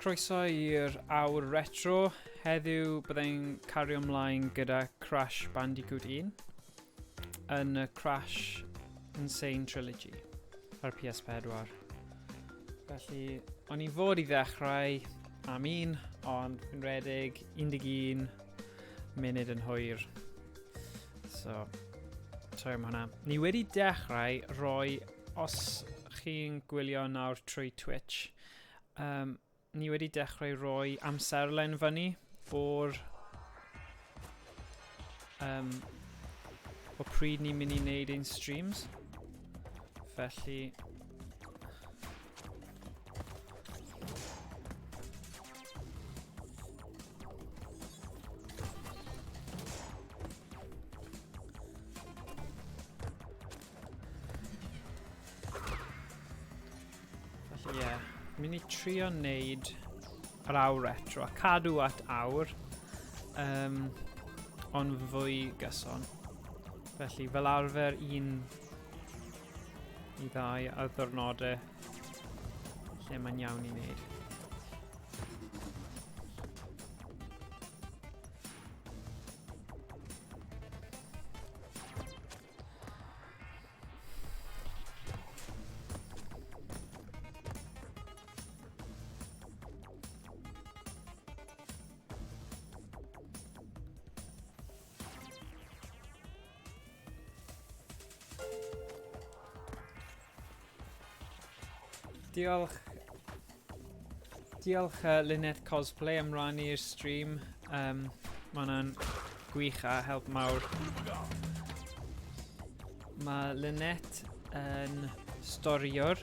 Croeso i'r awr retro. Heddiw byddai'n cario ymlaen gyda Crash Bandicoot 1 yn y Crash Insane Trilogy ar PS4. Felly, o'n i fod i ddechrau am un, ond fi'n redig 11 munud yn hwyr. So, sorry am hwnna. Ni wedi dechrau roi, os chi'n gwylio nawr trwy Twitch, ni wedi dechrau roi amserlen fyny o'r o pryd ni'n mynd i wneud ein streams. Felly ie, mynd i trio wneud yr awr retro a cadw at awr, ond fwy gyson. Felly fel arfer 1 i 2 ar ddiwrnodau lle mae'n iawn i wneud. Diolch Lynette Cosplay am rannu'r stream. Ma' hwnna'n gwych a help mawr. Mae Lynette yn storiwr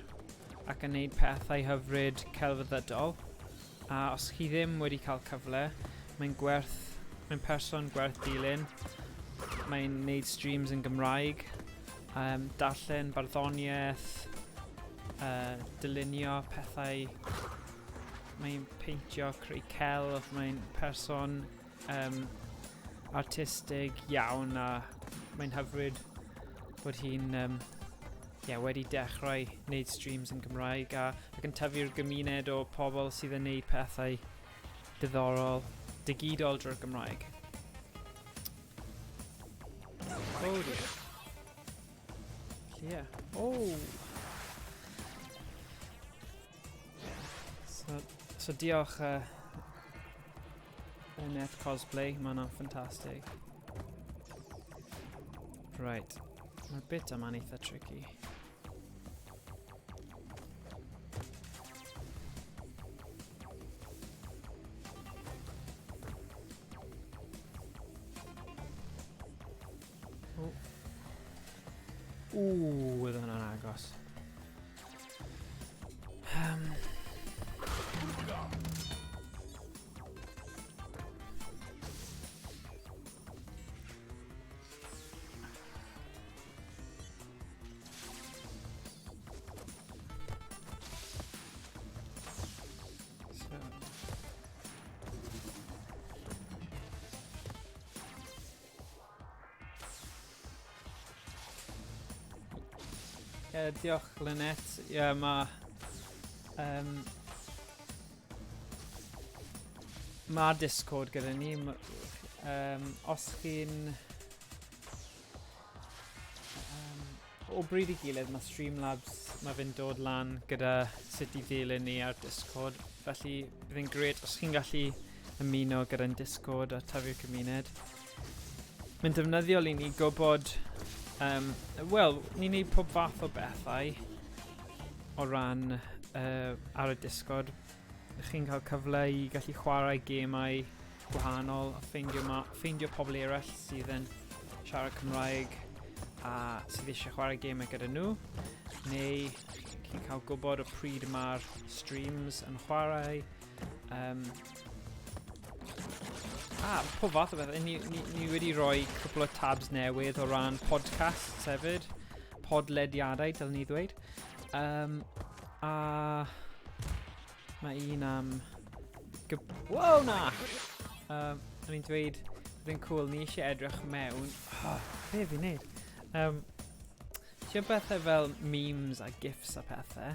ac yn neud pethau hyfryd celfyddydol. A os chi ddim wedi cael cyfle, mae'n person gwerth dilyn. Mae'n neud streams yn Gymraeg, darllen barddoniaeth, dylunio pethau. Mae'n peintio, creu celf. Mae'n person artistig iawn a mae'n hyfryd bod hi'n wedi dechrau wneud streams yn Gymraeg ac yn tyfu'r gymuned o pobl sydd yn wneud pethau diddorol, digidol drwy'r Gymraeg. Oh dear. Yeah. Oh! So diolch Lynette Cosplay, mae hwnna'n ffantastig. Right, mae'r bit yma'n eitha tricky. Oedd hwnna'n agos. Diolch Lynette. Mae Discord gyda ni. Os chi'n o bryd i gilydd, mae Streamlabs, mae fe'n dod lan gyda sut i ddilyn ni ar Discord. Felly bydd yn grêt os chi'n gallu ymuno gyda'n Discord a tyfu'r cymuned. Mae'n defnyddiol i ni gwybod ni'n neud pob fath o bethau o ran ar y Discord. Chi'n cael cyfle i gallu chwarae gemau gwahanol a ffeindio pobl eraill sydd yn siarad Cymraeg a sydd eisiau chwarae gemau gyda nhw. Neu chi'n cael gwybod o pryd mae'r streams yn chwarae. Pob fath o beth. Ni wedi rhoi cwpl o tabs newydd o ran podcasts hefyd. Podlediadau, dylwn ni ddweud. A mae un am... Wow, na! O'n i'n dweud, bydd yn cool, ni eisiau edrych mewn... Be fi'n neud? Eisiau bethau fel memes a gifs a pethau.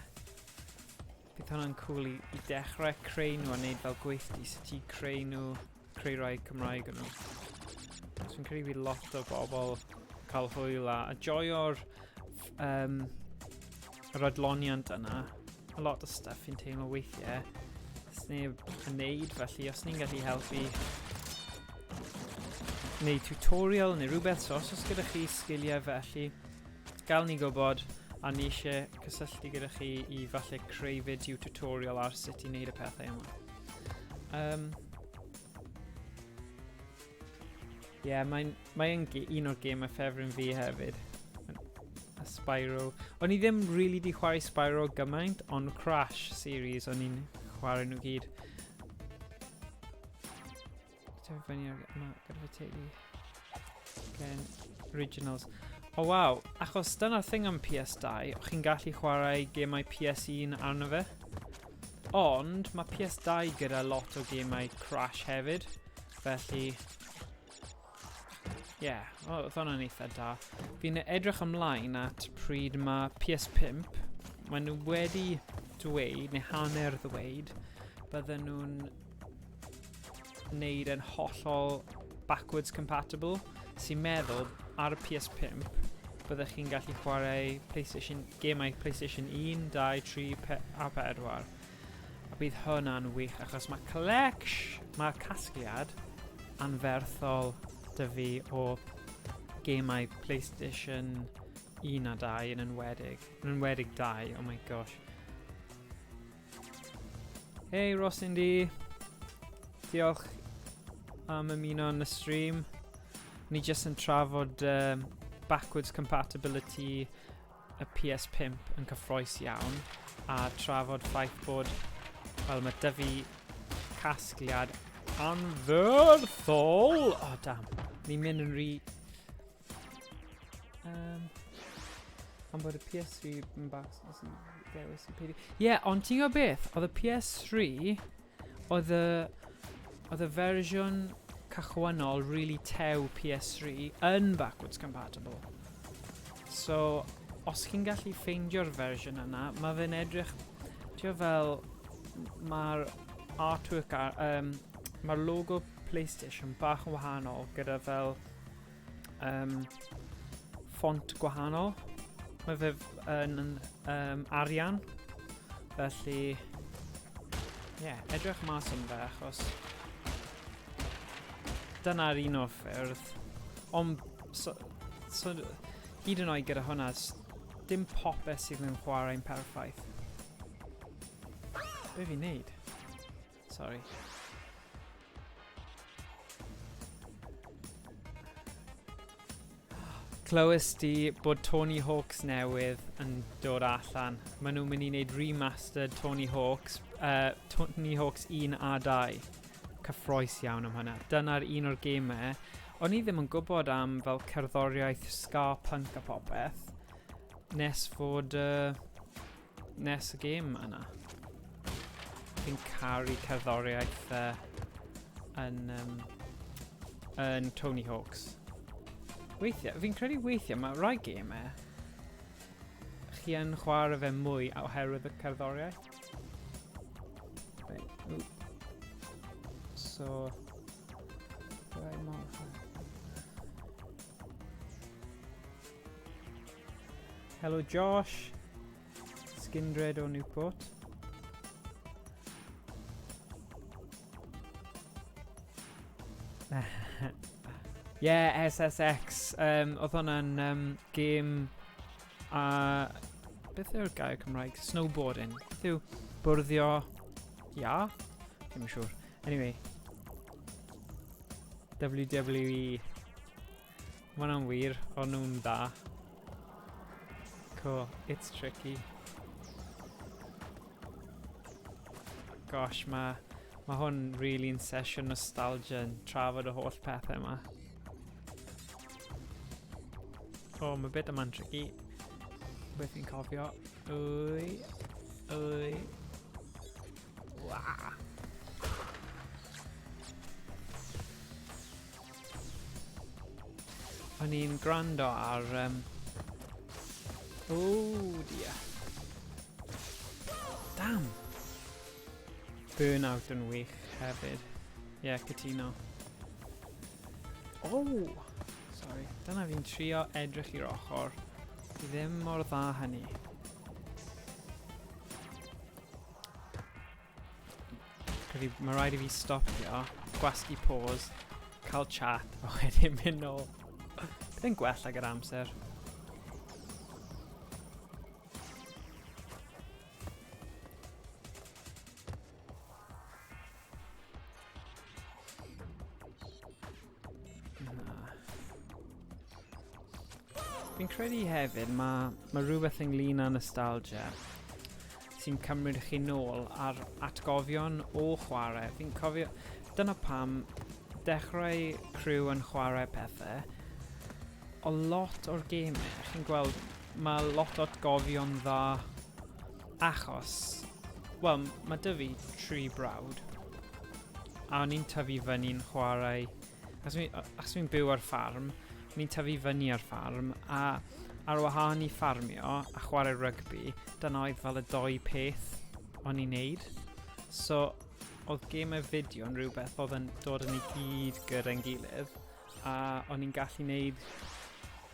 bydd hwnna'n cool i dechrau creu nhw a wneud fel gweithdi sut i creu nhw, creu rai Cymraeg yn nhw. So fi'n credu bydd lot o bobl cael hwyl a joio'r yr adloniant yna. A lot o stuff fi'n teimlo weithiau. Os neb yn neud, felly os ni'n gallu helpu neu tutorial neu rhywbeth, so os oes gyda chi sgiliau felly, gael ni gwybod a ni eisiau cysylltu gyda chi i falle creu fideo tutorial ar sut i wneud y pethau yma. Ie, mae'n un o'r gemau ffefryn fi hefyd. A Spyro. O'n i ddim really di chwarae Spyro gymaint, ond Crash series o'n i'n chwarae nhw gyd. Tyfu fyny yma gyda fy teulu. Again, originals. O waw, achos dyna'r thing am PS2, o'ch chi'n gallu chwarae gemau PS1 arno fe. Ond mae PS2 gyda lot o gemau Crash hefyd. Felly, oedd hwnna'n eitha da. Fi'n edrych ymlaen at pryd mae PS5, maen nhw wedi dweud, neu hanner ddweud, bydden nhw'n wneud yn hollol backwards compatible, sy'n meddwl ar y PS5 byddech chi'n gallu chwarae gemau PlayStation 1, 2, 3 a 4. A bydd hwnna'n wych achos mae casgliad anferthol dy fi o gemau PlayStation 1 a 2 yn enwedig. Yn enwedig 2, oh my gosh. Hey Rocindy, diolch am ymuno yn y stream. Ni jyst yn trafod backwards compatibility y PS5 yn cyffroes iawn a trafod ffaith bod mae dy fi casgliad anferthol. Oh damn, ni'n mynd yn am bod y PS3 yn bas nes i ddewis i peidio. Ie, ond ti'n gwybod beth? Oedd y PS3 oedd y fersiwn cychwynnol really tew PS3 yn backwards compatible. So, os chi'n gallu ffeindio'r fersiwn yna, mae fe'n edrych, fel mae'r artwork mae'r logo PlayStation bach yn wahanol gyda fel font gwahanol. Mae fe yn arian, felly edrych mas yn fe achos dyna'r un o'r ffyrdd, ond hyd yn oed gyda hwnna, dim popeth sydd yn chwarae'n perffaith. Be fi'n neud? Sorry. Clywes di bod Tony Hawk's newydd yn dod allan. Maen nhw'n mynd i wneud remastered Tony Hawk's 1 a 2. Cyffroes iawn am hynna. Dyna'r un o'r gemau. O'n i ddim yn gwybod am fel cerddoriaeth ska punk a popeth nes fod nes y gêm yna. Fi'n caru cerddoriaeth yn Tony Hawk's. Fi'n credu weithiau, mae rai gemau chi yn chwarae fe mwy oherwydd y cerddoriaeth. So, hello Josh, Skindred o Newport. SSX, oedd hwnna'n game beth yw'r gair Cymraeg? Snowboarding. Beth yw bwrddio? Ia? Ddim yn siŵr. Anyway. WWE. Ma' hwnna'n wir, ond nhw'n da. Cool, it's tricky. Gosh, ma' hwn really yn sesiwn nostalgia yn trafod y holl pethau yma. Mae bit yma'n tricky. Beth fi'n cofio. Wy. Waa. O'n i'n gwrando ar dear. Damn, Burnout yn wych hefyd. Ie, cytuno. Oh! Sorry. Dyna fi'n trio edrych i'r ochr. Ddim mor dda hynny. Mae rhaid i fi stopio, gwasgu pause, cael chat, a wedyn mynd nôl. Bydd yn gwella gyda'r amser. Fi'n credu hefyd mae rhywbeth ynglyn â nostalgia sy'n cymryd chi nôl ar atgofion o chwarae. Fi'n cofio, dyna pam dechrau crew yn chwarae pethau. O lot o'r gemau, chi'n gweld, mae lot o atgofion dda achos, wel, mae dy fi 3 brawd a o'n i'n tyfu fyny'n chwarae, achos fi'n byw ar ffarm, ni'n tyfu fyny ar ffarm a ar wahân i ffarmio a chwarae rygbi, dyna oedd fel y 2 peth o'n i'n neud. So, oedd gemau fideo yn rhywbeth oedd yn dod yn ei gyd gyda'n gilydd a o'n i'n gallu neud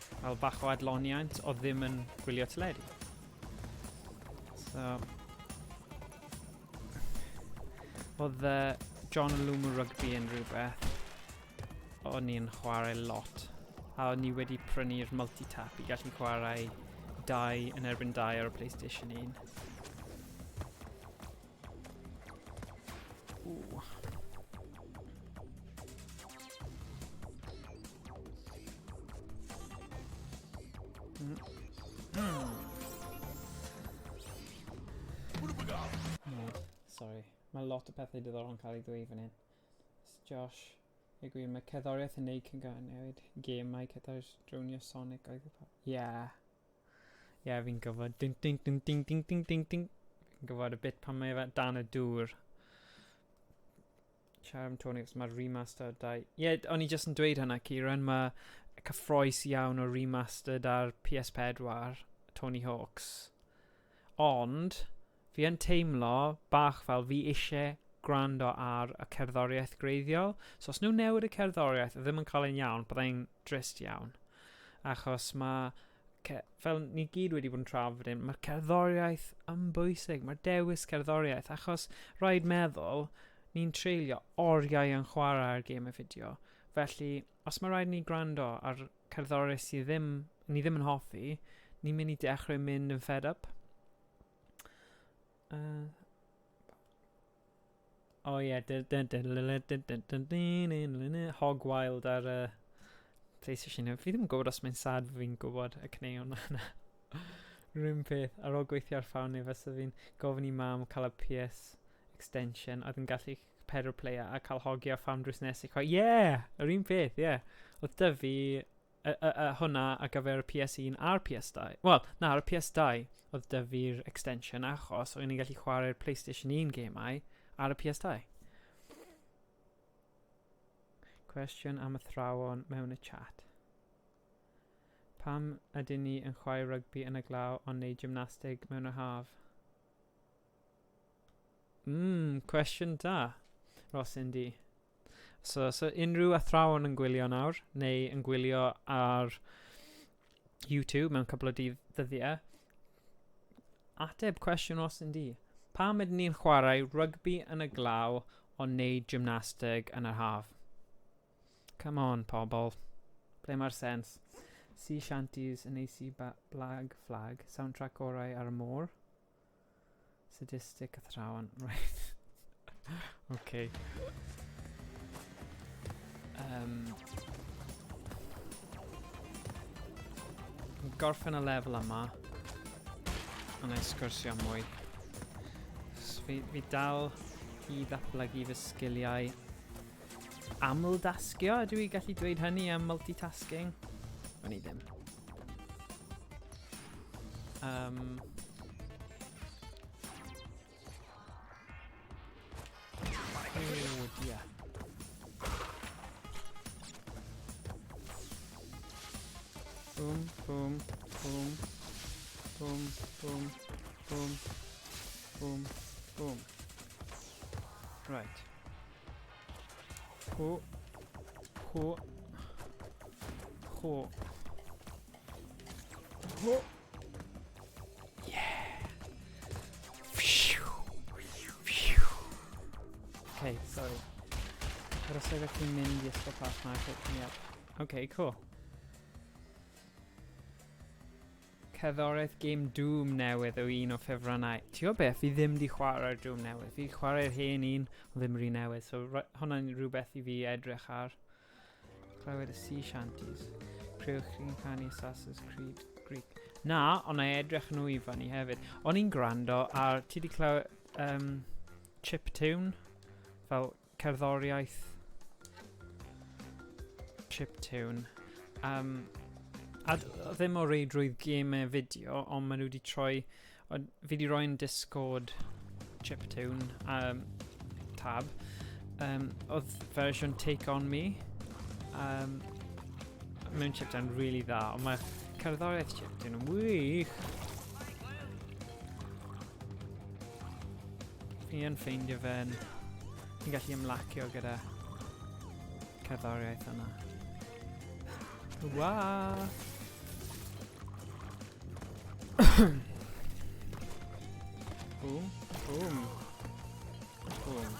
fel bach o adloniant o ddim yn gwylio teledu. So, oedd John Luma Rugby yn rhywbeth o'n i'n chwarae lot. A o'n i wedi prynu'r multi-tap i gallu chwarae 2 yn erbyn 2 ar y PlayStation 1. Sorry, mae lot o pethau diddorol yn cael ei ddweud fan hyn. Josh, i gwir, mae cerddoriaeth yn neud newid gemau cyda'r dronio Sonic oedd y pa. Ie, fi'n gwybod. Ding, ding, ding, ding, ding, ding, ding, ding. Fi'n gwybod y bit pan mae fe dan y dŵr. Charm Tony, mae'r remaster 2. Ie, o'n i jyst yn dweud hynna, Kieran. Mae cyffroes iawn o remastered ar PS4, Tony Hawk's. Ond, fi yn teimlo bach fel fi eisiau gwrando ar y cerddoriaeth greiddiol. So os nhw newid y cerddoriaeth ddim yn cael ein iawn, byddai'n drist iawn. Achos mae, fel ni gyd wedi bod yn trafod hyn, mae'r cerddoriaeth yn bwysig. Mae'r dewis cerddoriaeth. Achos rhaid meddwl, ni'n treulio oriau yn chwarae ar gemau fideo. Felly, os mae rhaid ni gwrando ar cerddoriaeth sydd ni ddim yn hoffi, ni'n mynd i dechrau mynd yn fed up. Oh ie, Hog Wild ar PlayStation. Fi ddim yn gwybod os mae'n sad fi'n gwybod y cneuon yna. Rhywun peth, ar ôl gweithio ar ffawn neu fysa fi'n gofyn i mam cael y PS extension oedd yn gallu pedal player a cael hogio ffawn drws nesaf. Ie, yr un peth, ie. Oedd dy fi hwnna ar gyfer y PS1 a'r PS2. Wel, na, ar y PS2 oedd dy fi'r extension achos o'n i'n gallu chwarae'r PlayStation 1 gemau ar y PS2. Cwestiwn am athrawon mewn y chat. Pam ydyn ni yn chwarae rygbi yn y glaw ond neud gymnastig mewn y haf? Cwestiwn da, Ross-Indy. So unrhyw athrawon yn gwylio nawr, neu yn gwylio ar YouTube mewn couple o ddyddiau, ateb cwestiwn Ross-Indy. Pam ydyn ni'n chwarae rygbi yn y glaw ond neud gymnastig yn yr haf? Come on, pobl. Ble mae'r sens? Sea shanties yn AC Blag Flag. Soundtrack orau ar y môr. Sadistic athrawon. Right. Okay. Gorffen y lefel yma. Yna i sgwrsio mwy. Fi dal i ddatblygu fy sgiliau amldasgio. Ydw i gallu dweud hynny am multitasking? O'n i ddim. Oh dear. Boom, boom, boom, boom, boom, boom, boom, boom. Right. Ho. Ho. Ho. Ho. Yeah. Phew. Phew. Okay, sorry. Gotta say that you min the ysgol pas na pick me up. Okay, cool. Cerddoriaeth game Doom newydd o un o ffefrynnau. Ti o beth, fi ddim di chwarae'r Doom newydd. Fi chwarae'r hen un, o ddim rhy newydd. So hwnna'n rhywbeth I fi edrych ar. Clywed y sea shanties. Crewch chi'n canu Assassin's Creed Greek. Na, ond na edrych nhw I fyny hefyd. O'n i'n gwrando ar, ti di clywed chiptune? Fel cerddoriaeth chiptune. A ddim o reidrwydd gemau fideo, ond maen nhw wedi troi... Fi wedi roi'n Discord chiptune tab. Oedd fersiwn Take On Me. Mewn chiptune really dda, ond mae cerddoriaeth chiptune yn wych. Fi yn ffeindio fe'n... Fi'n gallu ymlacio gyda cerddoriaeth yna. Waa! Boom, boom, boom.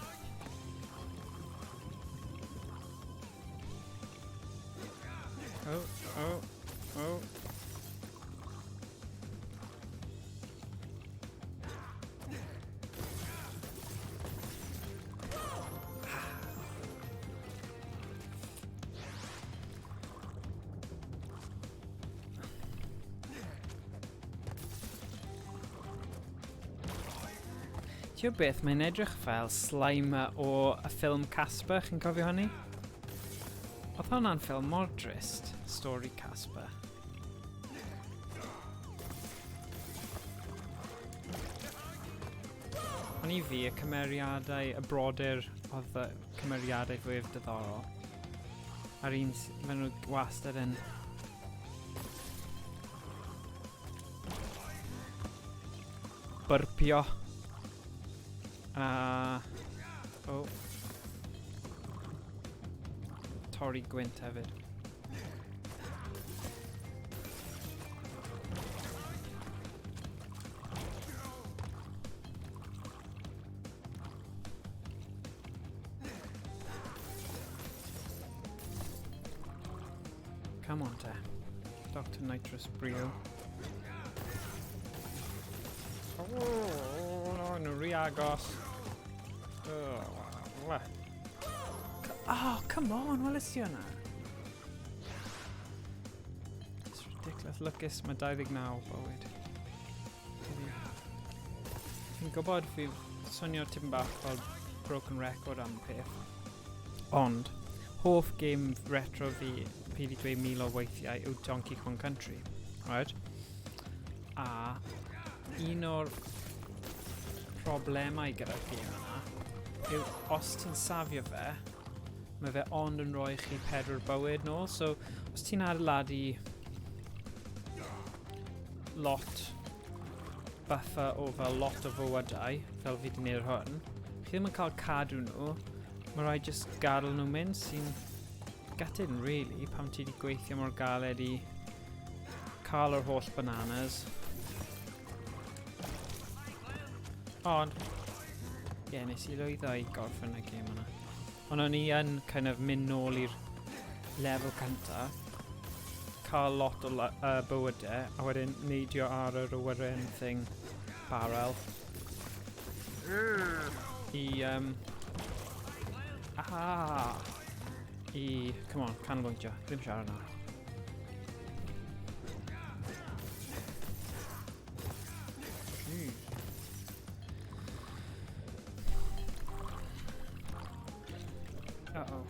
Oh, oh, oh. Ti'n beth, mae'n edrych fel Slimer o y ffilm Casper, chi'n cofio hynny? Oedd hwnna'n ffilm mor drist, stori Casper. Ond I fi, y cymeriadau, y brodyr oedd y cymeriadau fwyaf diddorol. A'r un, maen nhw wastad yn... byrpio. Oh. Torri gwynt hefyd. Come on te. Dr. Nitrous Brio. Oh, no, rhy agos. Oh, come on, welais ti hwnna? It's ridiculous. Lwcus, mae 29 bywyd. Fi'n gwybod fi swnio tipyn bach fel broken record am peth. Ond, hoff game retro fi wedi dweud mil o weithiau yw Donkey Kong Country. Right? A un o'r problemau gyda'r game yna yw os ti'n safio fe, mae fe ond yn rhoi chi 4 bywyd nôl. So, os ti'n adeiladu lot buffer o fel lot o fywydau, fel fi wedi gwneud hwn, chi ddim yn cael cadw nhw, mae rhaid jyst gadael nhw mynd, sy'n gutted really, pam ti wedi gweithio mor galed I cael yr holl bananas. Ond, nes I lwyddo I gorffen y gêm yna. Ond o'n I yn kind of mynd nôl i'r lefel cynta, cael lot o bywydau, a wedyn neidio ar yr awyren thing barrel. Come on, canolbwyntio, ddim siarad na. Uh-oh.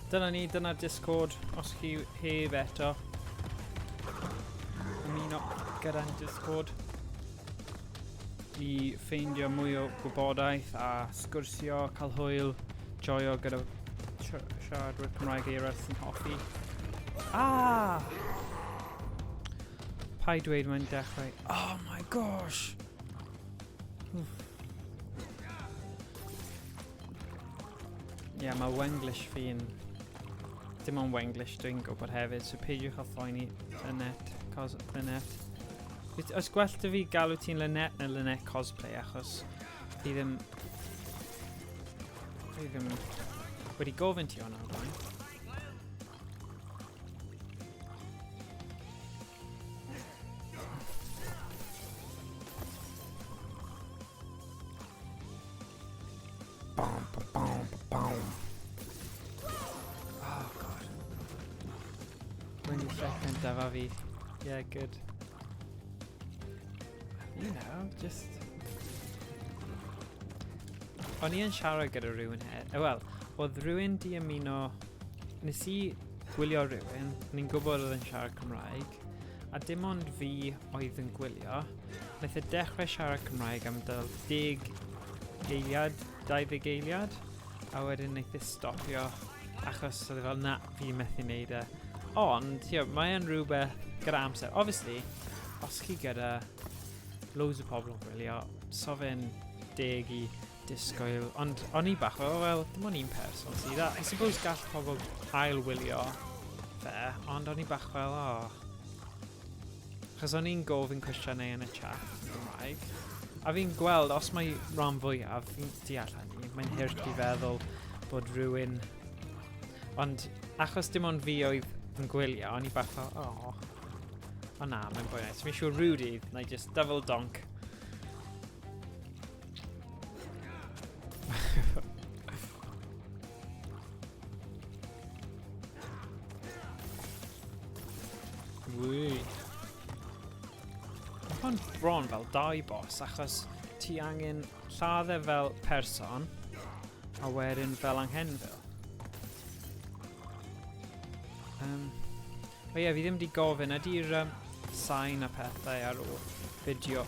Dyna ni, dyna Discord, os chi heb eto. Ymuno. gyda'n Discord i ffeindio mwy o gwybodaeth a sgwrsio, cael hwyl, joio gyda siaradwyr Cymraeg eraill sy'n hoffi. Paid dweud mae'n dechrau. Oh my gosh! Ie, mae Wenglish fi'n... Dim ond Wenglish dwi'n gwybod hefyd, so peidiwch â phoeni Lynette, Lynette. Oes gwell da fi galw ti'n Lynette neu Lynette cosplay, achos fi ddim wedi gofyn ti hwnna o'r blaen. Oh god. When you second dafa fi. Yeah, good. You know, just... O'n i yn siarad gyda rhywun wel, oedd rhywun di ymuno... Nes i gwylio rhywun, ni'n gwybod oedd yn siarad Cymraeg, a dim ond fi oedd yn gwylio, wnaeth e dechrau siarad Cymraeg am 10 eiliad, 20 eiliad, a wedyn wnaeth e stopio, achos oedd e fel, na, fi methu wneud e. Ond, mae e'n rhywbeth gyda amser. Obviously, os chi gyda loads o pobl yn gwylio, so fe'n 10 i disgwyl, ond o'n i bach wel, dim ond un person sydd. I suppose gall pobl ail-wylio fe, ond o'n i bach fel, Achos o'n i'n gofyn cwestiynau yn y chat yn Gymraeg, a fi'n gweld, os mae rhan fwyaf, fi'n deall hynny, mae'n hurt i feddwl bod rhywun... Ond achos dim ond fi oedd yn gwylio, o'n i bach fel, O na, mae'n boi nice. Fi'n siŵr Rudy, na i just double donk. Wwy. Mae hwn bron fel 2 boss, achos ti angen lladdau fel person, a wedyn fel anghenfil. O ie, fi ddim wedi gofyn, ydy'r sain a pethau ar ôl fideo.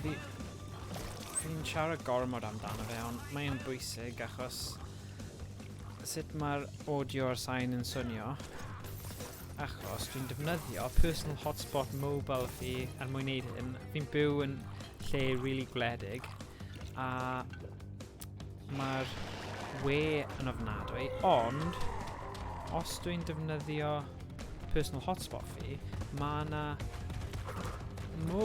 Fi'n siarad gormod amdano fe, ond mae'n bwysig achos sut mae'r audio o'r sain yn swnio. Achos dwi'n defnyddio personal hotspot mobile fi er mwyn wneud hyn. Fi'n byw yn lle really gwledig a mae'r we yn ofnadwy, ond os dwi'n defnyddio personal hotspot fi, mae na... No.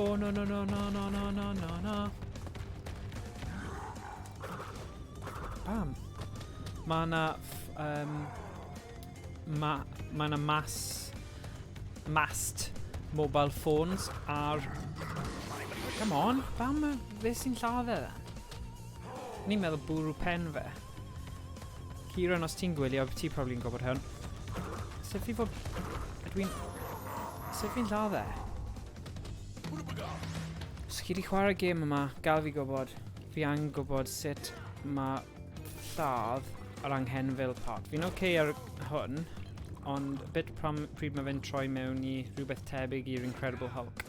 Bam. Mae na... Mae na mast mobile phones ar... Come on, bam, fe sy'n lladdau dda? Ni'n meddwl bwrw pen fe. Kieran, os ti'n gwylio, ti probably'n gwybod hwn. Sef fi fod... Sef fi'n lladdau? Os chi wedi chwarae gêm yma, gael fi gwybod. Fi angen gwybod sut mae lladd yr anghenfil part. Fi'n ar hwn, ond bit pryd mae fe'n troi mewn i rhywbeth tebyg i'r Incredible Hulk.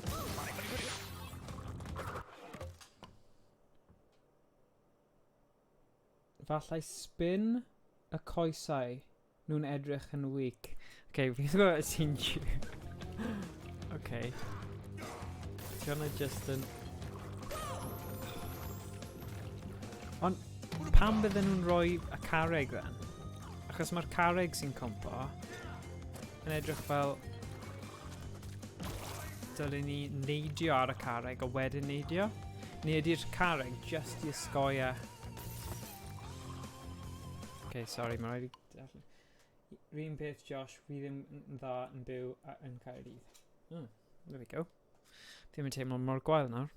Fallai spin y coesau nhw'n edrych yn weak. Okay, fi'n gwybod sy'n Okay. Ti hwnna just yn... Ond pam bydden nhw'n rhoi y carreg then? Achos mae'r carreg sy'n compo yn edrych fel... Dylwn ni neidio ar y carreg a wedyn neidio? Neu ydy'r carreg just i ysgoi e? Okay, sorry, mae rhaid i... Rhywun peth, Josh, fi ddim yn dda yn byw yn Caerdydd. There we go. Ddim yn teimlo mor gwael nawr.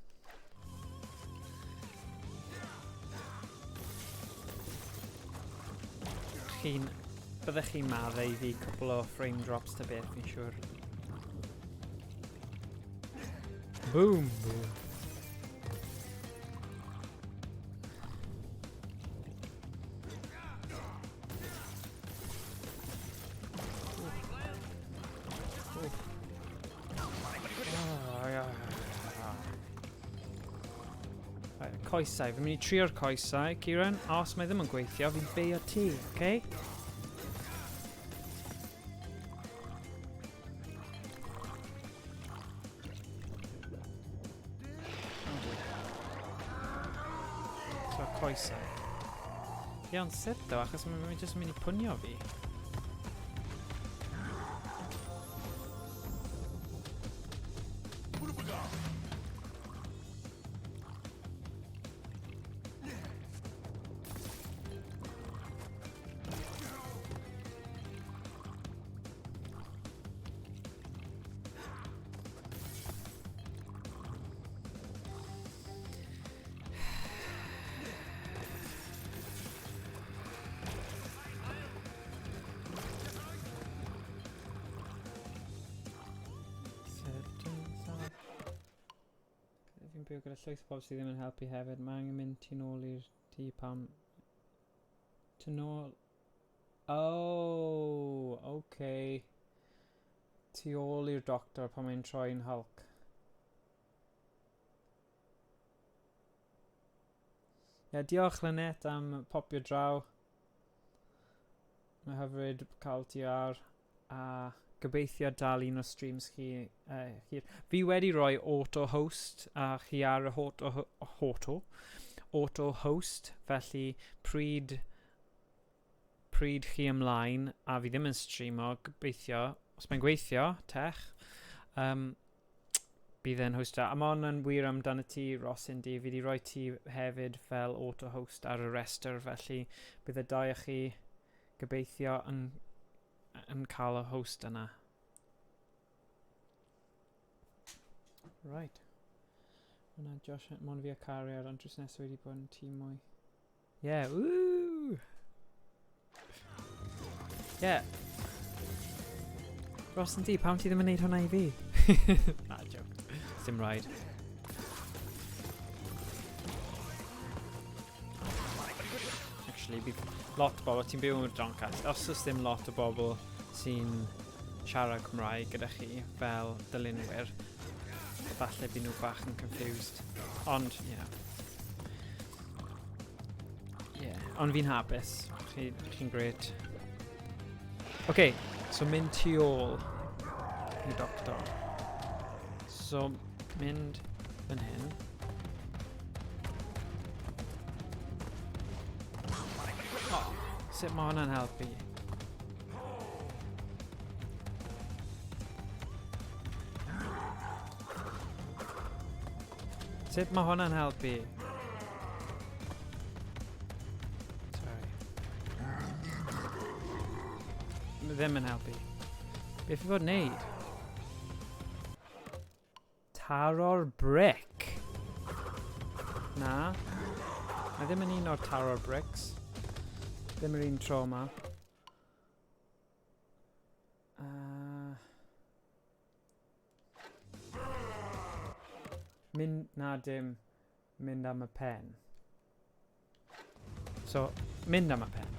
Byddech chi'n maddau i fi cwbl o frame drops ta beth, fi'n siŵr. Boom, boom. coesau. Fi'n mynd i trio'r coesau, Kieran. Os mae ddim yn gweithio, fi'n beio ti, okay? So, coesau. Ie, ond sut ddo, achos mae'n jyst yn mynd i pwnio fi. Fi'n byw gyda llwyth o bobl sydd ddim yn helpu hefyd. Mae angen mynd tu nôl i'r tŷ pam... Tu nôl... Oh, okay. Tu ôl i'r doctor pan mae'n troi'n Hulk. Ie, diolch Lynette am popio draw. Mae hyfryd cael ti ar a gobeithio dal un o streams chi hir. Fi wedi rhoi auto-host a chi ar y auto-host, felly pryd chi ymlaen a fi ddim yn streamo, gobeithio, os mae'n gweithio, tech, bydd e'n hosto. A mae hwn yn wir amdano ti, Rocindy. Fi wedi rhoi ti hefyd fel auto-host ar y rester, felly bydd y dau o chi gobeithio yn cael y host yna. Right. Hwna Josh, mon fi a Cariad, ond drws nesaf wedi bod yn tîm mwy. Yeah, woo! Yeah. Rocindy, pam ti ddim yn neud hwnna i fi? Na, joke. Dim rhaid. Actually, bydd lot o bobl, ti'n byw yn Doncaster. Os oes dim lot o bobl sy'n siarad Cymraeg gyda chi fel dylunwyr, falle bydd nhw bach yn confused. Ond, ond fi'n hapus. Chi'n great. Okay, so mynd tu ôl i doctor. So, mynd fan hyn. Oh, sut mae hwnna'n helpu? Sut mae hwnna'n helpu? Sorry. Ddim yn helpu. Beth i fod wneud? Taro'r brick. Na. Mae ddim yn un o'r taro'r bricks. Ddim yr un tro yma. Mynd am y pen. So, mynd am y pen.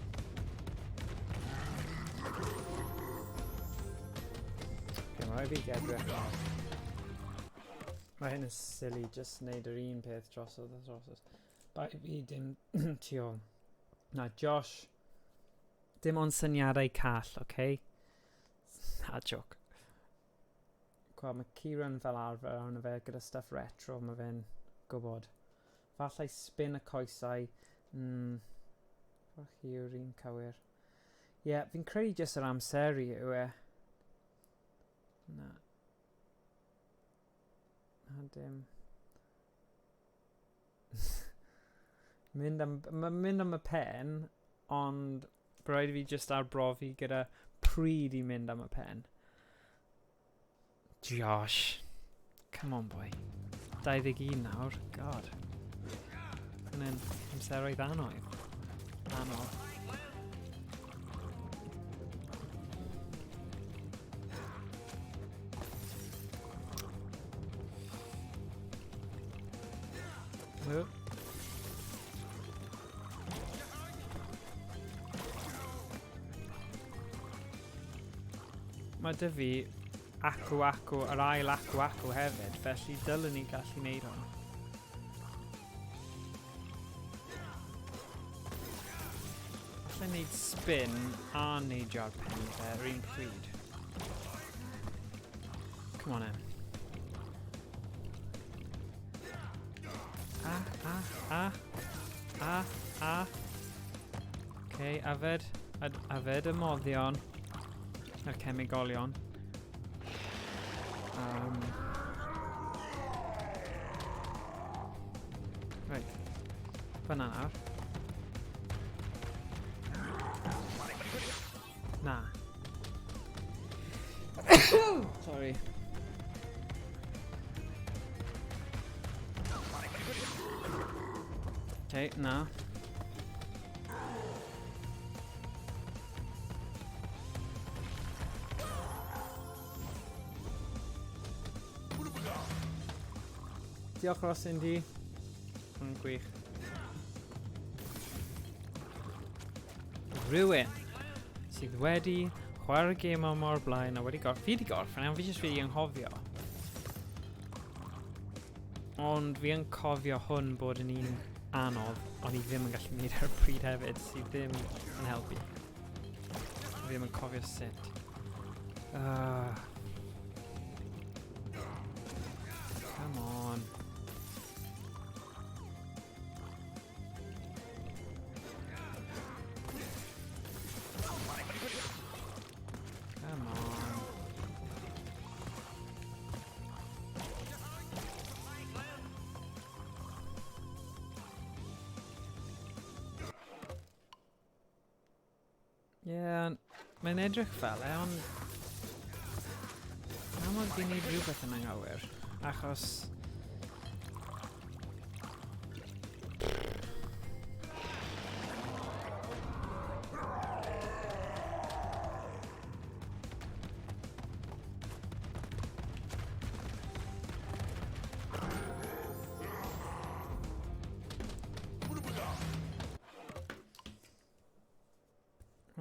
Okay, mae fi gedrych. Mae hyn yn silly, just wneud yr un peth drosodd a drosodd. Bai fi dim tu ôl. Na, Josh, dim ond syniadau call, okay? Na, joke. Mae Kieran fel arfer arno fe gyda stuff retro, mae fe'n gwybod. Fallai spin y coesau. Fach chi yw'r un cywir. Ie, fi'n credu jyst yr amseru yw e. Na. Na dim. mynd am y pen, ond rhaid fi jyst arbrofi gyda pryd i mynd am y pen. Josh. Come on, boy. 21 nawr. God. Hwna'n amseroedd anodd. Anodd. Mae dy fi acw, yr ail acw hefyd, felly dylwn ni gallu neud hwn. allai'n neud spin a neidio'r pen fe yr un pryd. Come on in. Okay, afed y moddion. Yr cemigolion. Right. Fyna nawr. Na. Sorry. Okay, na. Diolch Ross Indy. Yn gwych. Rhywun sydd wedi chwarae'r gêm yma o'r blaen a wedi fi wedi gorffen a fi jyst wedi anghofio. Ond fi yn cofio hwn bod yn un anodd, ond i ddim yn gallu gwneud ar y pryd hefyd, sydd ddim yn helpu. Fi ddim yn cofio sut. Come on. Come on. Yeah, mae'n edrych fel ond amod fi'n neud rhywbeth yn anghywir, achos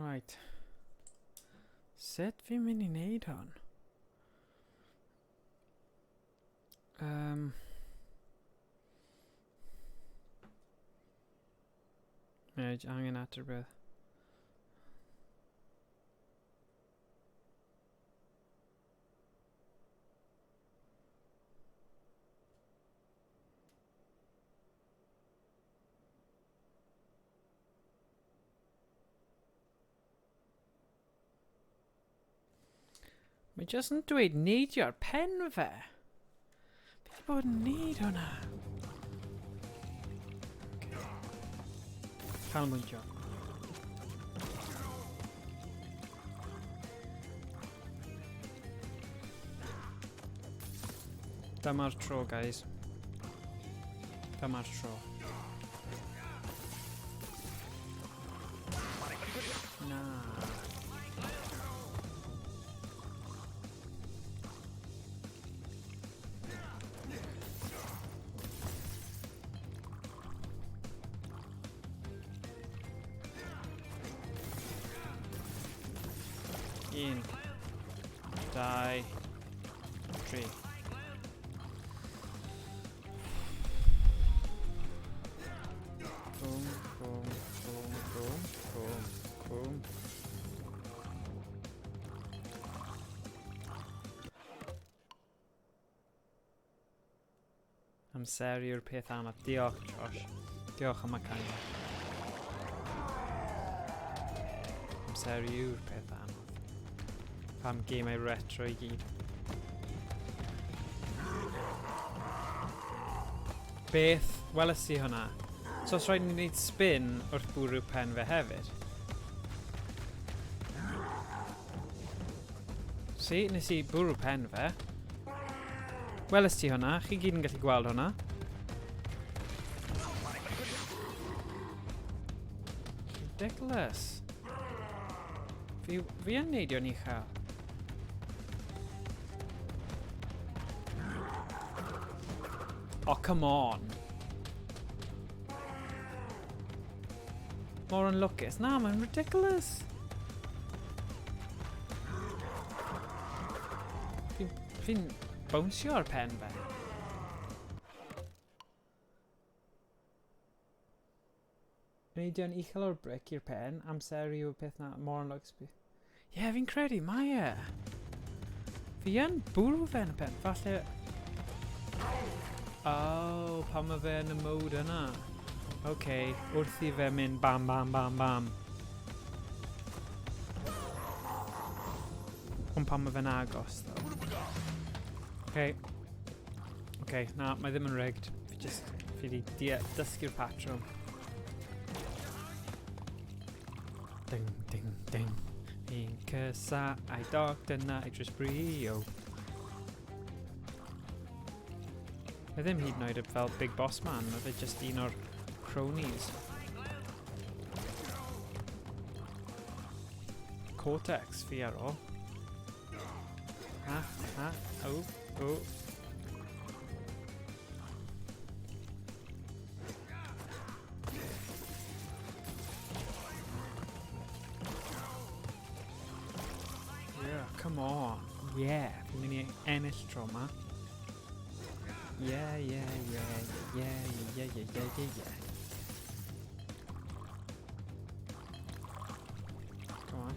right. Sut fi'n mynd i neud hwn? Angen at rhywbeth. Mae jyst yn dweud neidio'r pen fe. Fi wedi bod yn neud hwnna. Canolbwyntio. Dyma'r tro, guys. Dyma'r tro. Na. Un, dau, tri. Boom, boom, boom, boom, boom, boom. Amser yw'r peth anodd. Diolch, Josh. Diolch am y canu. Amser yw'r peth anodd. Pam gemau retro I gyd. Beth? Weles I hwnna. So os rhaid ni wneud spin wrth bwrw pen fe hefyd. Si, nes I bwrw pen fe. Weles ti hwnna? Chi gyd yn gallu gweld hwnna. Ridiculous. Fi yn neidio ni chael. Oh, come on. More unluckus. Na, mae'n ridiculous. Fi'n bounsio ar pen fe. Neidiau'n uchel o'r bric i'r pen, amser yw peth na mor yn lwgs. Ie, fi'n credu, mae e. Fi yn bwrw fe yn y pen, falle... Oh, pan mae fe yn y mode yna. Oce, wrth i fe mynd bam bam bam bam. Ond pan mae fe'n agos, ddo. Oce, na, mae ddim yn rigged. Fi wedi dysgu'r patrwm. Ding, ding, ding. Fi'n cysau dog, dyna Idris Brio. Mae ddim hyd yn oed fel Big Boss Man, mae fe jyst un o'r cronies. Cortex fi ar ôl. Oh. Yeah, come on. Yeah, fi'n mynd i ennill tro ma. Yeah. Go on.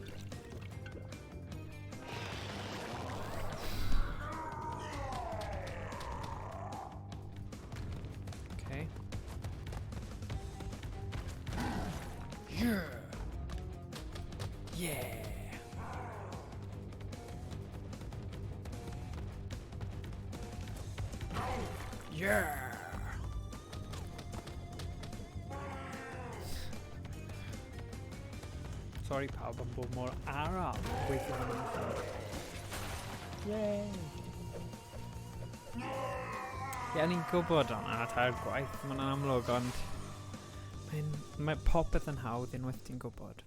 Okay. Yeah. Yeah. Sorry pawb am bod mor araf gweithio yn ymwneud. Yay! Ie, ni'n gwybod o'n tair gwaith, mae'n amlwg, ond mae popeth yn hawdd unwaith ti'n gwybod.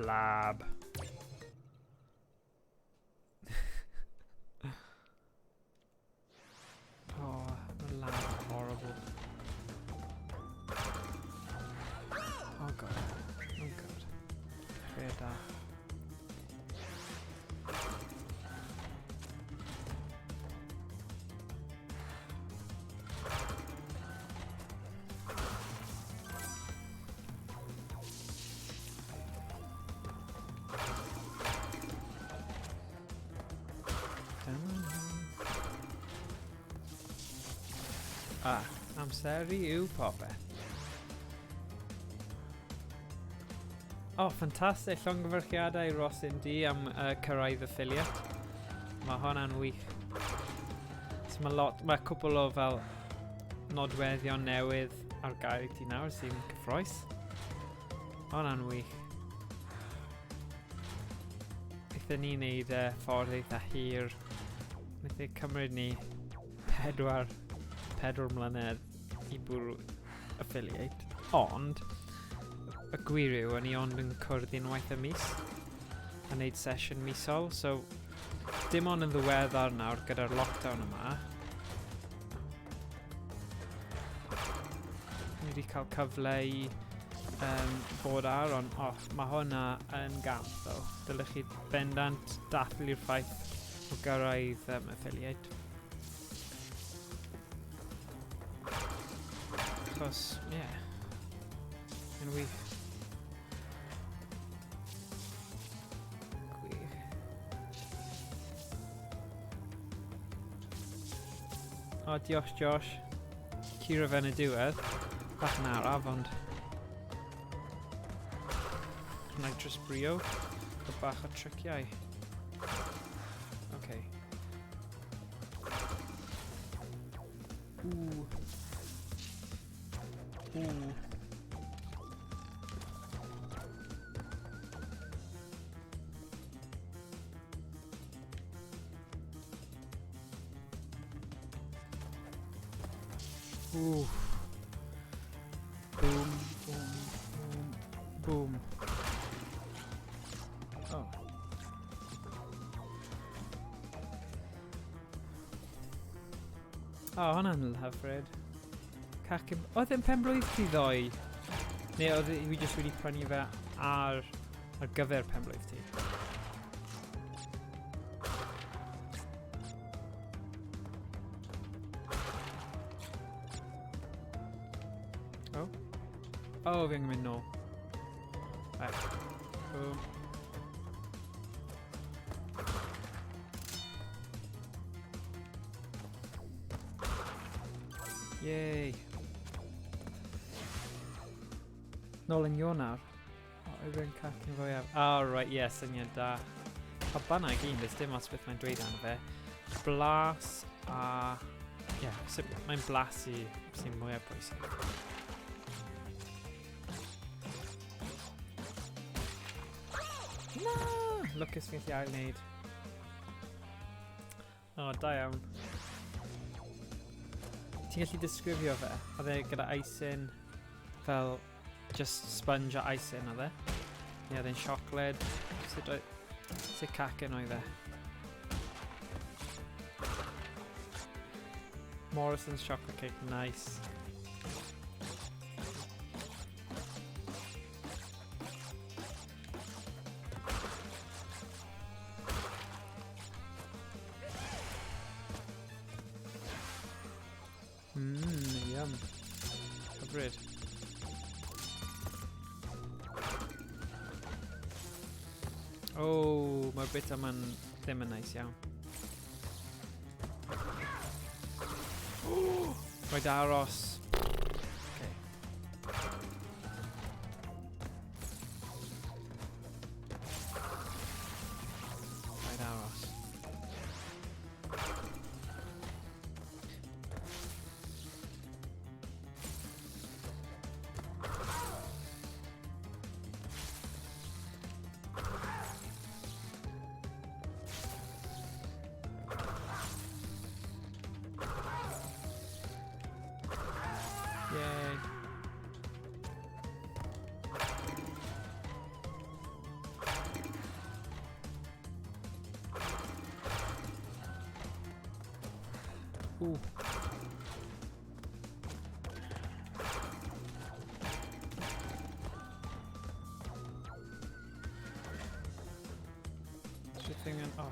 Lab. Oh, the lab is horrible. Oh god. Fair da. Amseru yw popeth. Ffantastig, llongyfarchiadau Rosin D am cyrraedd affiliate. Mae hwnna'n wych. So mae cwpl o fel nodweddion newydd ar gael I ti nawr sy'n cyffroes. Hwnna'n wych. Eithon ni wneud ffordd eitha hir. Wnaeth ei cymryd ni 4 mlynedd I bwrw affiliate, ond y gwir yw, o'n I ond yn cwrdd unwaith y mis a wneud sesiwn misol, so dim ond yn ddiweddar nawr gyda'r lockdown yma. Ni wedi cael cyfle I bod ar, ond mae hwnna yn gamp, ddo. Dylech chi bendant dathlu'r ffaith o gyrraedd affiliate. Achos, yn wych. Gwych. Diolch Josh. Curo fe yn y diwedd. Bach yn araf, ond... Nitrous Brio. Bach o triciau. Okay. Ooh. Ooh. Boom, boom, boom, boom. Hwnna'n hyfryd. Cacen... Oedd e'n penblwydd ti ddoe? Neu oedd fi jyst wedi prynu fe ar gyfer penblwydd ti? O, fi angen mynd nôl. Boom. Yay. Nôl yn yw nawr. O, yw rwy'n cacyn fwyaf. Oh, right, yes, syniad da. Pa bynnag un, does dim os beth mae'n dweud arno fe. Blas a... Ie, mae'n blasu sy'n mwyaf bwysig. Na! Lwcus fi'n gallu ail-wneud. O, da iawn. Ti'n gallu disgrifio fe? Oedd e gyda icing fel just sponge a icing oedd e? Neu oedd e'n siocled? Sut cacen oedd e? Morrison's chocolate cake, nice. Yum. Hyfryd. Oh, mae'r bit yma'n ddim yn nice iawn. Rhaid aros. Okay. Rhaid aros. Yay. Ooh. Thing and oh.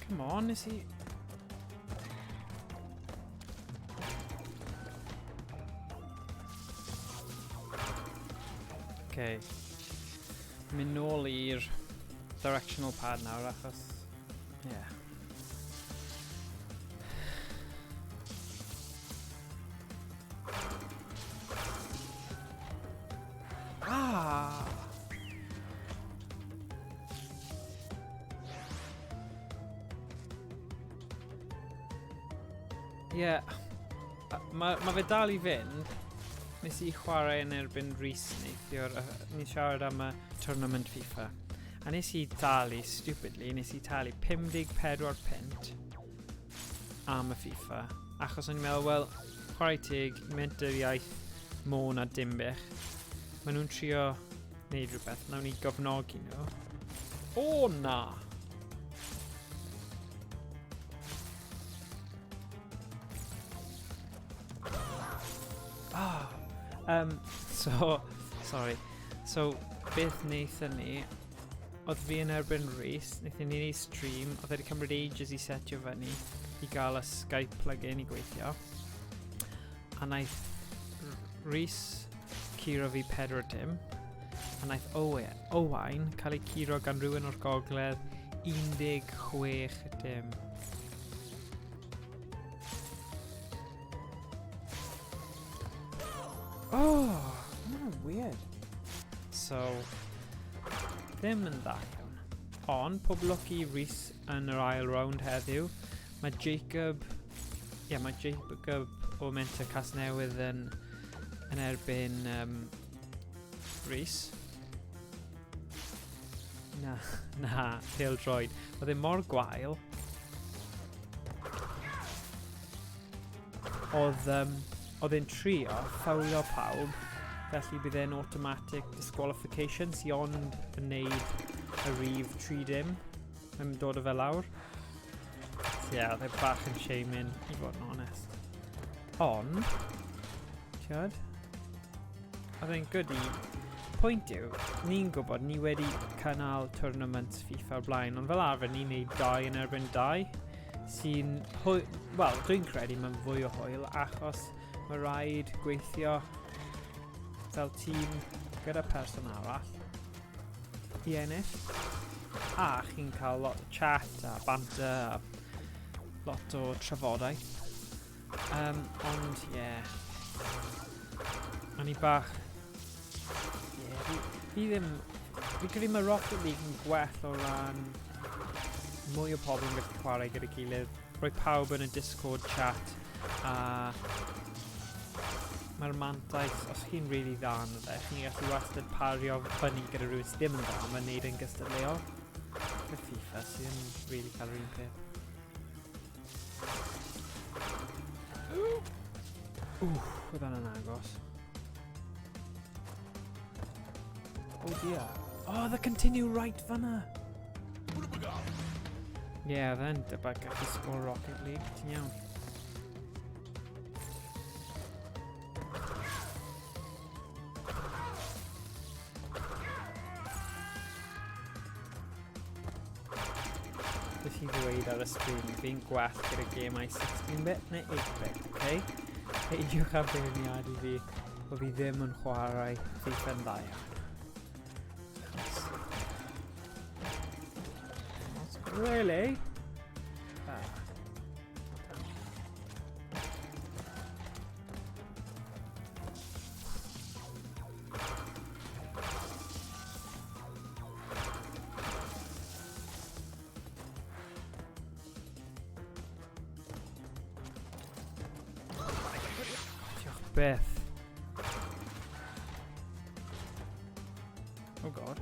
Come on, is he? Okay. Mynd nôl i'r directional pad nawr achos... Yeah. Ah! Yeah. Ma fe dal I fynd. Nes I chwarae yn erbyn Rhys neithiwr. Ni siarad am y tournament FIFA. A nes I dalu, stupidly, nes I talu 54 pint am y FIFA. Achos o'n i'n meddwl, wel, chwarae tig, mynd yr iaith Môn a Dimbych. Maen nhw'n trio wneud rhywbeth. Nawn ni gofnogi nhw. O, na! Sorry. So, beth wnaethon ni, oedd fi yn erbyn Rhys, wnaethon ni wneud stream, oedd wedi cymryd ages I setio fyny I gael y Skype plug-in I gweithio. A wnaeth Rhys curo fi 4 dim, a wnaeth Owain cael ei curo gan rhywun o'r gogledd 16 dim. Oh, weird. So, ddim yn dda iawn. Ond, pob lwc I Rhys yn yr ail round heddiw. Mae Jacob o Menter Casnewydd yn erbyn Rhys. Na, pêl-droed. Oedd e mor gwael. Oedd e'n trio ffawlio pawb, felly bydd e'n automatic disqualification sy ond yn neud y rif 3 dim. Mae'n dod o fe lawr. So ie, oedd e bach yn shaming, I fod yn onest. Ond, tiad, oedd e'n good I... Pwynt yw, ni'n gwybod ni wedi cynnal tournaments FIFA o'r blaen, ond fel arfer ni'n neud 2 yn erbyn 2, sy'n hwyl... Wel, dwi'n credu mae'n fwy o hwyl achos mae rhaid gweithio fel tîm gyda person arall i ennill. A chi'n cael lot o chat a banter a lot o trafodaeth. Ond, o'n i bach... fi ddim... Fi'n credu mae Rocket League yn gwell o ran mwy o pobl yn gallu chwarae gyda gilydd. Roedd pawb yn y Discord chat a mae'r mantais, os chi'n rili dda yn fe, chi'n gallu wastad pario ffynnu gyda rhywun sydd ddim yn dda, mae'n neud yn gystadleuol. Y FIFA sy'n rili cael yr un peth. Oedd hwnna'n agos. Oh dear. Oh, the continue right fanna! Yeah, then debug gallu sgôr Rocket League, ti'n iawn. Beth i ddweud ar y stream, fi'n gwell gyda gemau 16-bit neu 8-bit, ok? Eidiwch am beirniadu fi o fi ddim yn chwarae FIFA'n dda iawn. Really? Diolch beth. Oh god.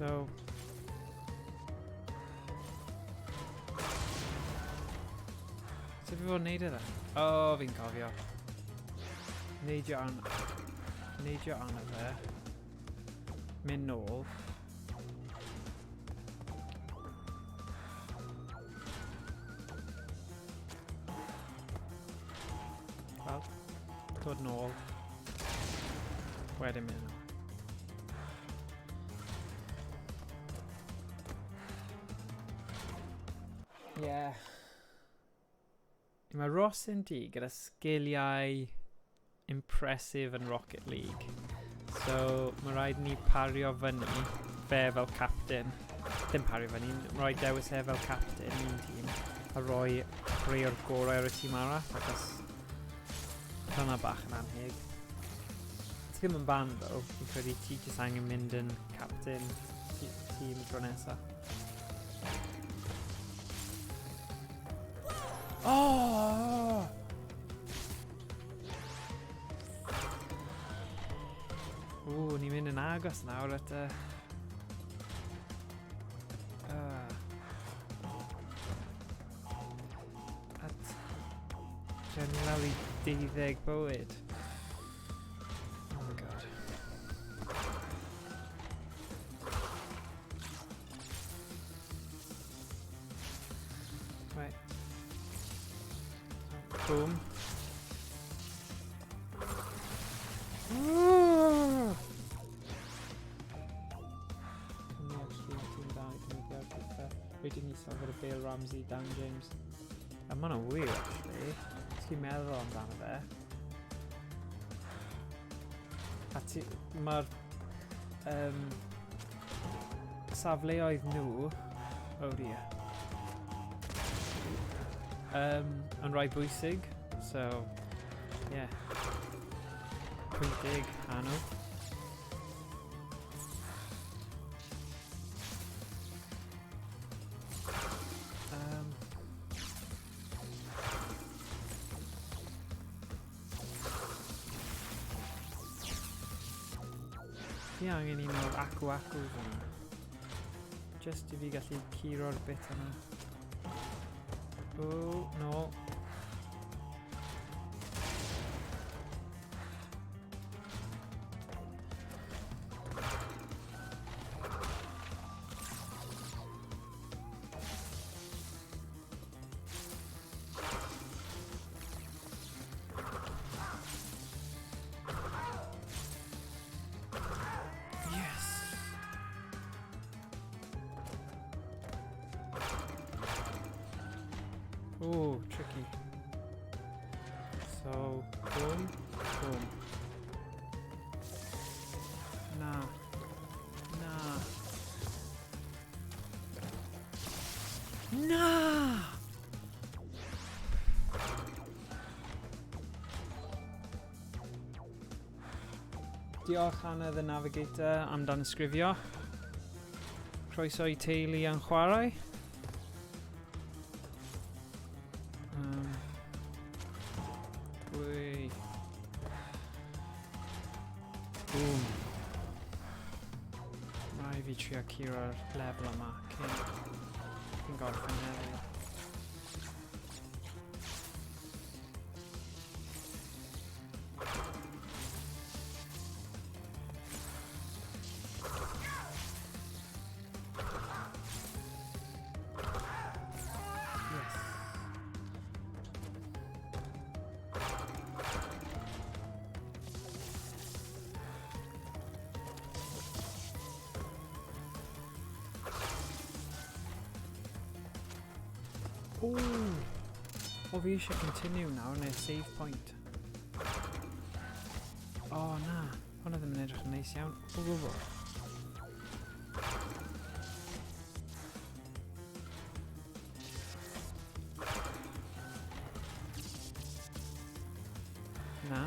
So... Sut fi fod yn neud e then? O, fi'n cofio. Neidio arno fe. Mynd nôl. Wel, dod nôl. Wedyn mynd nôl. Yeah. Mae Ross yn di gyda sgiliau impressive yn Rocket League. So, mae rhaid ni pario fyny fe fel captain. Ddim pario fyny, mae rhaid dewis e fel captain un tîm a rhoi rhai o'r gorau ar y tîm arall achos hwnna bach yn anheg. Ti ddim yn ban ddo, fi'n credu ti jyst angen mynd yn captain tîm tro nesaf. Oh! Ni'n mynd yn agos nawr at general i 12 bywyd. Oh my god. Right. Boom. Wedyn ni sôn gyda Bale, Ramsey, Dan James. A ma' hwnna'n wir, actually. Os ti'n meddwl amdano fe. A mae'r safleoedd nhw... Oh dear. Yn rhai bwysig. So, yeah. Pwyntig, Hanw. Fi angen un o'r acw-acws yna. Just I fi gallu curo'r bit yna. Oh, no. Ooh, tricky. So, boom, boom. Nah. Nah! Diolch Anna the Navigator am dan ysgrifio. Croeso I teulu yn chwarae. Wei. Boom. Rai fi trio curo'r lefel yma cyn gorffen heddiw. Ooh. O fi eisiau continue nawr neu save point. O na, hwnna ddim yn edrych yn neis iawn o gwbl. Na.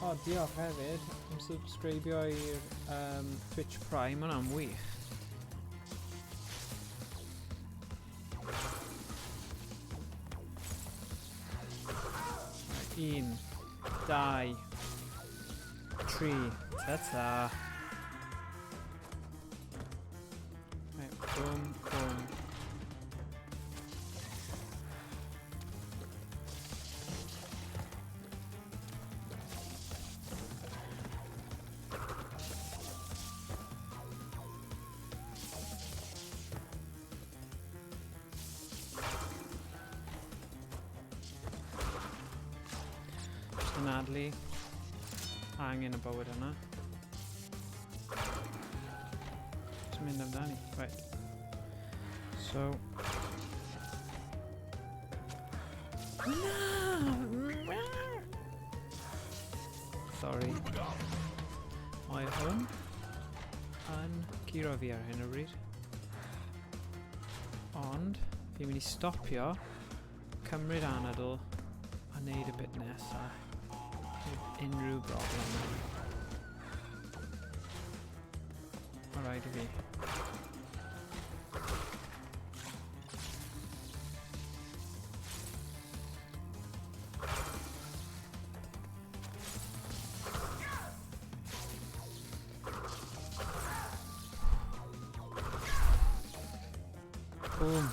O, diolch hefyd am subscribio i'r Twitch Prime, hwnna'n wych. Un, dau, tri, ta-ta. Right, boom, boom. Anadlu angen y bywyd yna. Just mynd amdani. Right. So. No! Sorry. Mae hwn yn curo fi ar hyn o bryd. Ond fi'n mynd I stopio, cymryd anadl a neud y bit nesaf. Unrhyw broblem. Ma' raid I fi. Boom.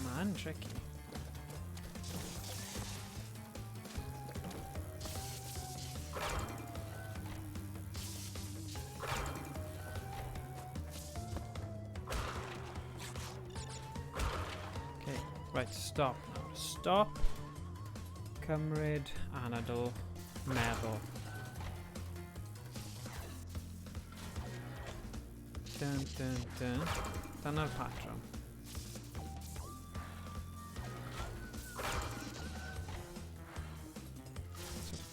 Man, tricky. Okay, right, stop now. Stop. Cymryd anadl, meddwl. Dun dun dun. Dyna'r patrwm.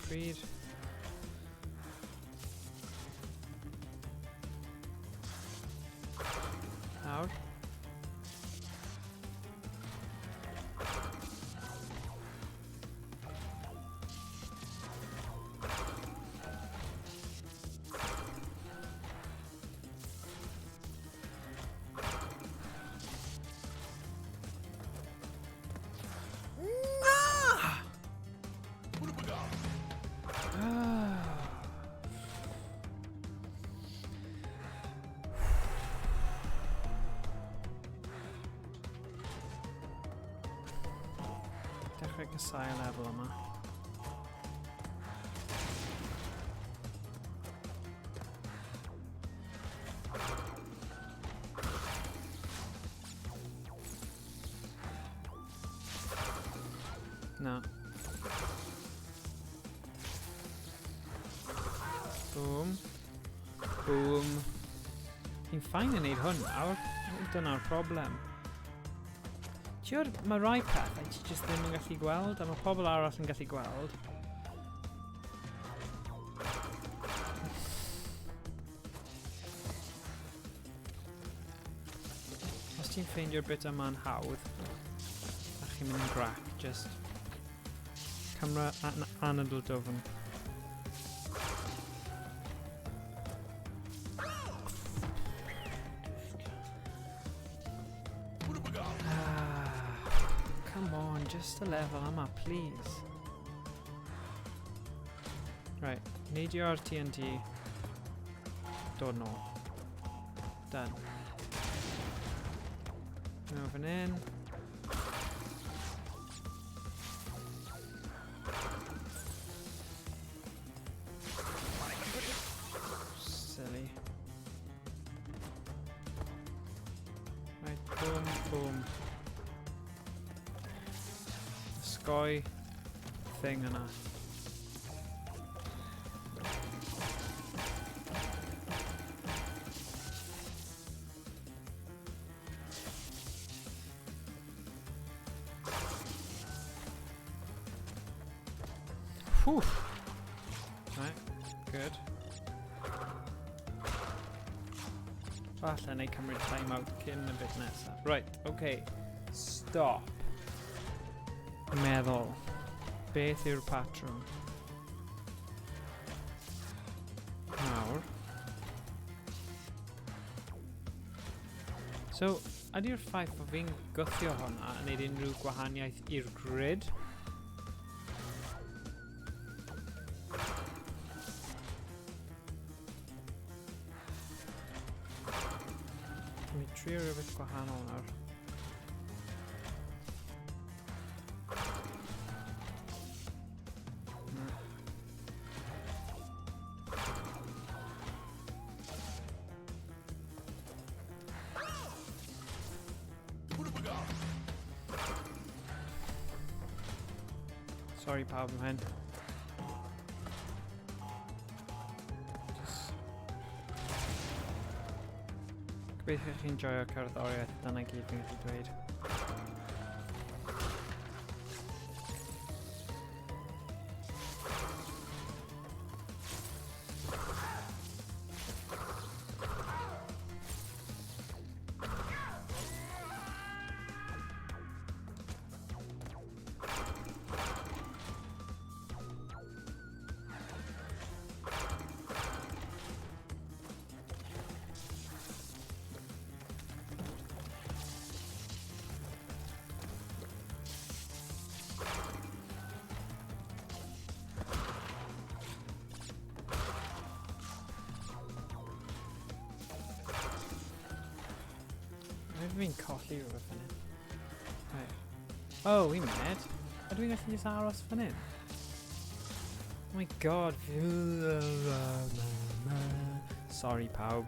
Pryd. Nawr. dechrau casau lefel yma. Na. Boom. Boom. Fi'n ffain yn neud hwn nawr. Dyna'r problem. Tiwr, mae rai pethau ti jyst ddim yn gallu gweld, a mae pobl arall yn gallu gweld. Os ti'n ffeindio'r bit yma'n hawdd, a chi'n mynd yn grac, just camera anadl dofn. Come on, just a level yma, please. Right, need your TNT. Dod nôl. Done. Moving in. Silly. Right, boom, boom. Sky thing yna. Whew. Right, good. Falle neu cymryd time out cyn y bit nesaf. Right, okay. Stop. Meddwl. Beth yw'r patrwm? Nawr. So, ydy'r ffaith bod fi'n gwthio hwnna yn neud unrhyw gwahaniaeth i'r grid? Mi trio rhywbeth gwahanol nawr. Sorry pawb am hyn. Gobeithio chi'n joio cerddoriaeth, dyna gyd fi'n gallu dweud. Fi'n colli rhywbeth fan hyn. Right. Oh, wi'n med. Ydw i'n gallu jyst aros fan hyn? Oh my god. Sorry pawb.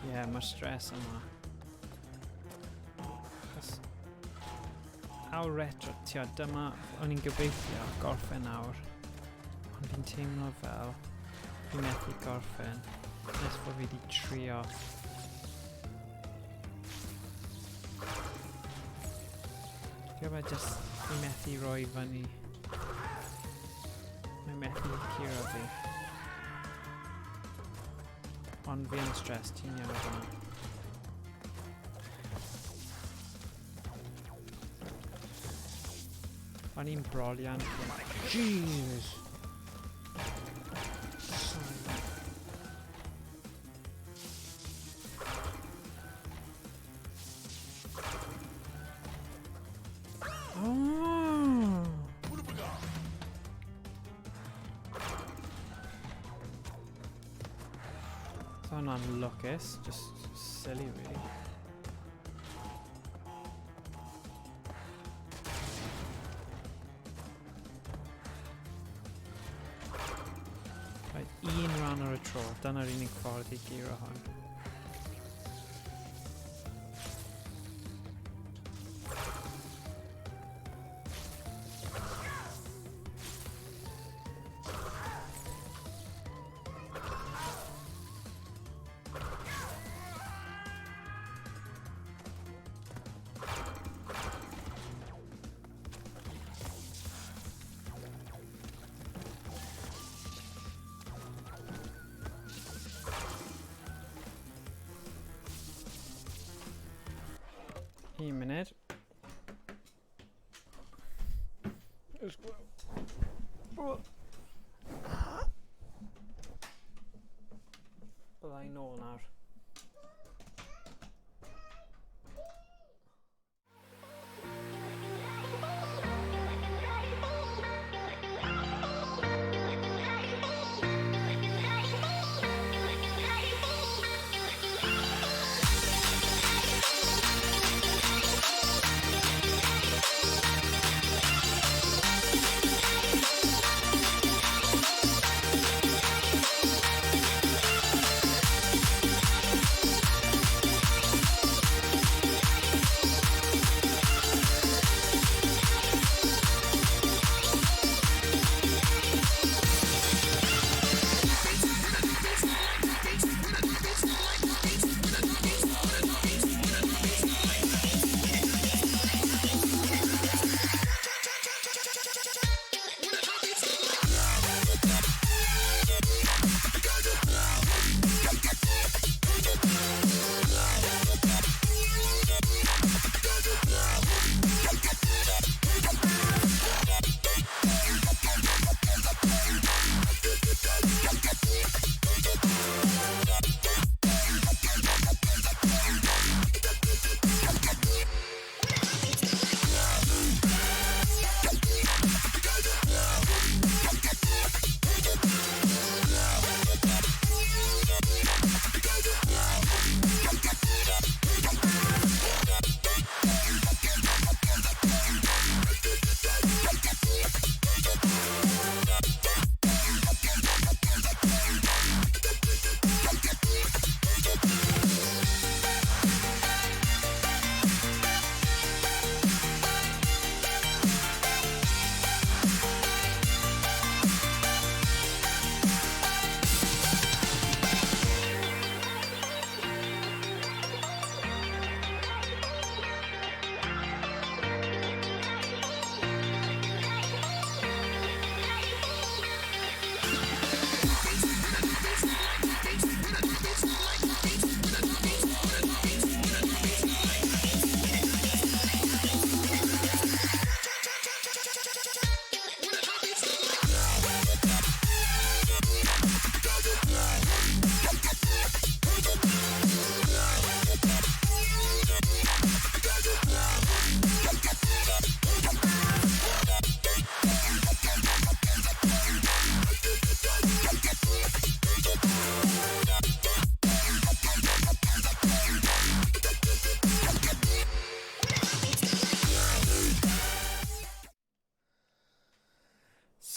Yeah, mae'r stress yma. Chos... Awr retro, tio, dyma o'n i'n gobeithio gorffen nawr. Ond fi'n teimlo fel fi'n methu gorffen nes bod fi wedi trio. Dwi'n meddwl just Fi methu rhoi fyny. Mae methu curo fi. Ond fi yn stres, ti'n iawn o hwnna. O'n i'n brolian. Jesus! So unluckus, just silly really. Right, un rhan ar y tro, dyna'r unig ffordd I giro hon. Un munud. Byddai nôl nawr.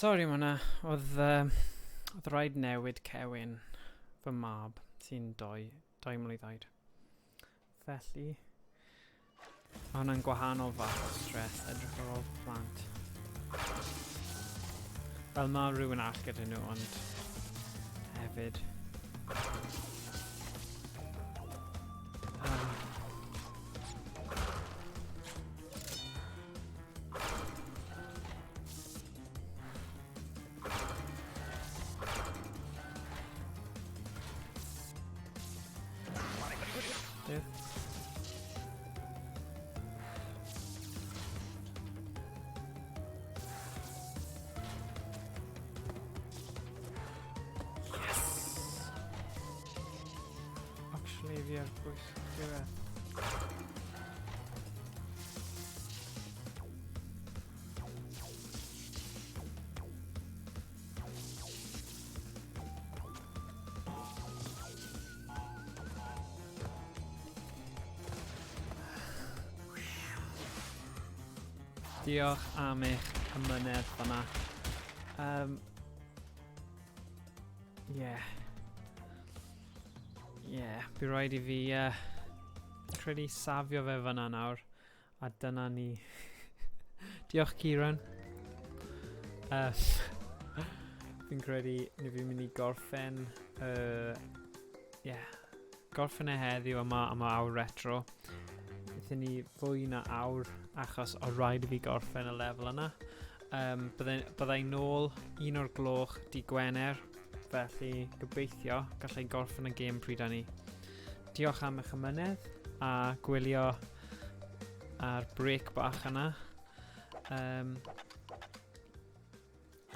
Sori ma' 'na, oedd rhaid newid Cewin fy mab sy'n doi mlwydd oed. Felly, ma' hwnna'n gwahanol fath o stress edrych ar ôl plant. Fel ma' rhywun all gyda nhw, ond hefyd Diwedd. Diolch am eich ymynedd fan'na. By raid I fi credu safio fe fan'na nawr. A dyna ni. Diolch Kieran. Fi'n credu ni fi'n mynd I gorffen gorffen e heddiw am awr retro. Nethon ni fwy na awr achos o rhaid I fi gorffen y lefel yna. Byddai nôl 1 o'r gloch Dydd Gwener, felly gobeithio gallai gorffen y gêm pryd hynny. Diolch am eich ymynedd a gwylio ar break bach yna.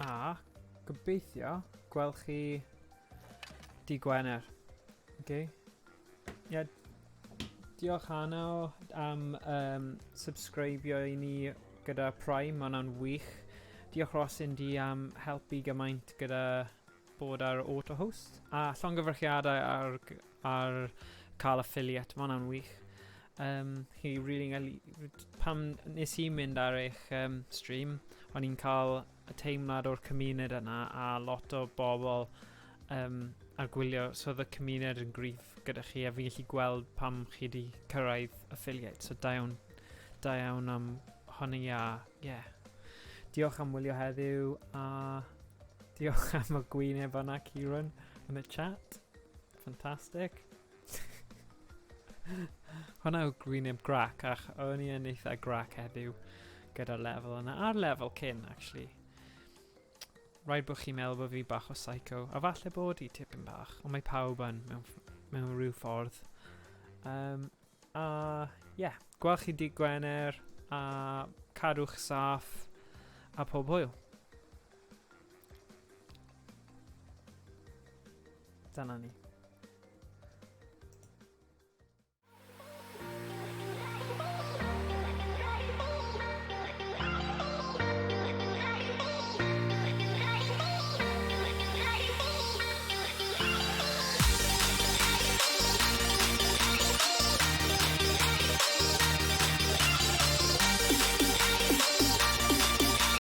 A gobeithio gweld chi Dydd Gwener. Okay? Yeah. Diolch Anna am subscribio I ni gyda Prime, ma' hwnna'n wych. Diolch Rossindi am helpu gymaint gyda bod ar AutoHost. A llongyfarchiadau ar cael affiliate, ma' hwnna'n wych. Chi really pam nes I mynd ar eich stream, o'n i'n cael y teimlad o'r cymuned yna a lot o bobl ar gwylio, so oedd y cymuned yn gryf gyda chi a fi'n gallu gweld pam chi wedi cyrraedd affiliate, so da iawn am hynny a diolch am wylio heddiw a diolch am y gwyneb yna Kieran yn y chat, fantastic. Hwna yw gwyneb grac ach o'n I yn eitha grac heddiw gyda'r lefel yna, a'r lefel cyn actually. Rhaid bod chi'n meddwl bod fi bach o psycho, a falle bod I tipyn bach, ond mae pawb yn mewn rhyw ffordd. Gweld chi Dydd Gwener a cadwch saff a pob hwyl. Dyna ni.